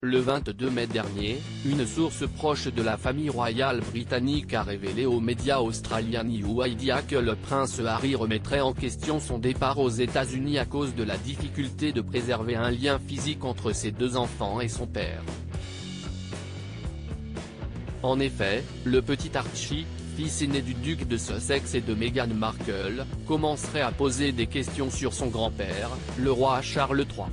Le 22 mai dernier, une source proche de la famille royale britannique a révélé aux médias australiens New Idea que le prince Harry remettrait en question son départ aux États-Unis à cause de la difficulté de préserver un lien physique entre ses deux enfants et son père. En effet, le petit Archie, fils aîné du duc de Sussex et de Meghan Markle, commencerait à poser des questions sur son grand-père, le roi Charles III.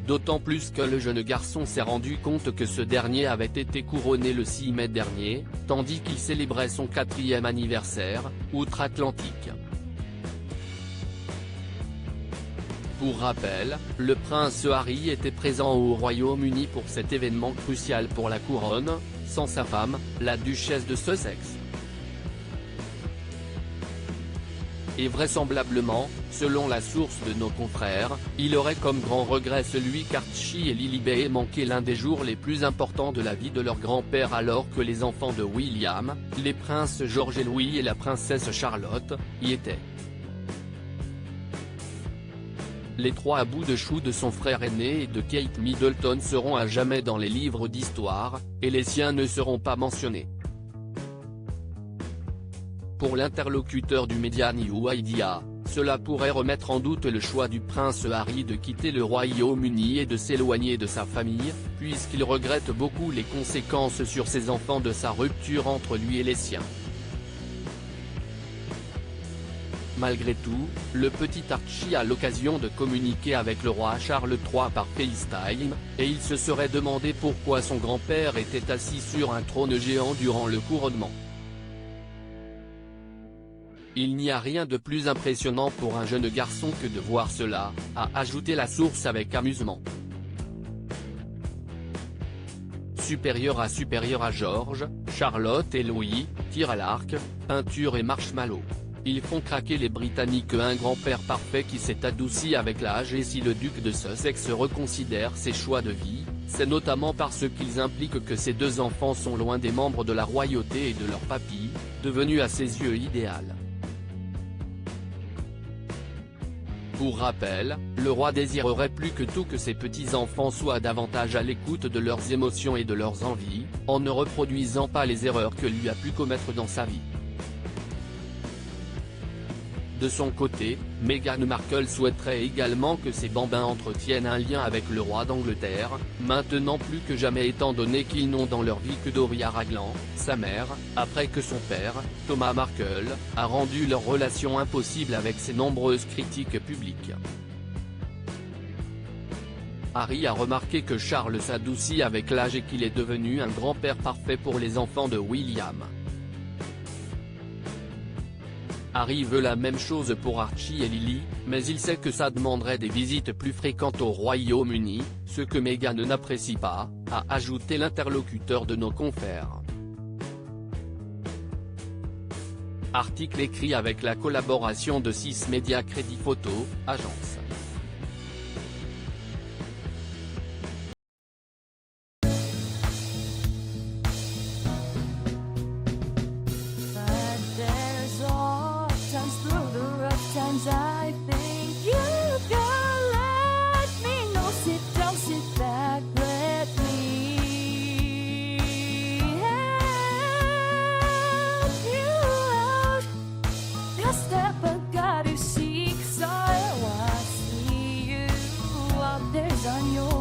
D'autant plus que le jeune garçon s'est rendu compte que ce dernier avait été couronné le 6 mai dernier, tandis qu'il célébrait son 4e anniversaire, outre-Atlantique. Pour rappel, le prince Harry était présent au Royaume-Uni pour cet événement crucial pour la couronne, sans sa femme, la duchesse de Sussex. Et vraisemblablement, selon la source de nos confrères, il aurait comme grand regret celui qu'Archie et Lilibet aient manqué l'un des jours les plus importants de la vie de leur grand-père alors que les enfants de William, les princes George et Louis et la princesse Charlotte, y étaient. Les trois à bout de chou de son frère aîné et de Kate Middleton seront à jamais dans les livres d'histoire, et les siens ne seront pas mentionnés. Pour l'interlocuteur du média New Idea, cela pourrait remettre en doute le choix du prince Harry de quitter le Royaume-Uni et de s'éloigner de sa famille, puisqu'il regrette beaucoup les conséquences sur ses enfants de sa rupture entre lui et les siens. Malgré tout, le petit Archie a l'occasion de communiquer avec le roi Charles III par FaceTime, et il se serait demandé pourquoi son grand-père était assis sur un trône géant durant le couronnement. Il n'y a rien de plus impressionnant pour un jeune garçon que de voir cela, a ajouté la source avec amusement. Supérieur à George, Charlotte et Louis, tir à l'arc, peinture et marshmallow. Ils font craquer les Britanniques un grand-père parfait qui s'est adouci avec l'âge et si le duc de Sussex reconsidère ses choix de vie, c'est notamment parce qu'ils impliquent que ses deux enfants sont loin des membres de la royauté et de leur papy, devenu à ses yeux idéal. Pour rappel, le roi désirerait plus que tout que ses petits-enfants soient davantage à l'écoute de leurs émotions et de leurs envies, en ne reproduisant pas les erreurs que lui a pu commettre dans sa vie. De son côté, Meghan Markle souhaiterait également que ses bambins entretiennent un lien avec le roi d'Angleterre, maintenant plus que jamais étant donné qu'ils n'ont dans leur vie que Doria Ragland, sa mère, après que son père, Thomas Markle, a rendu leur relation impossible avec ses nombreuses critiques publiques. Harry a remarqué que Charles s'adoucit avec l'âge et qu'il est devenu un grand-père parfait pour les enfants de William. Harry veut la même chose pour Archie et Lily, mais il sait que ça demanderait des visites plus fréquentes au Royaume-Uni, ce que Meghan n'apprécie pas, a ajouté l'interlocuteur de nos confrères. Article écrit avec la collaboration de 6 médias Crédit Photo, agence. I think you can let me know. Sit down, sit back, let me help you out. The step I gotta seek, so I see you out there's on your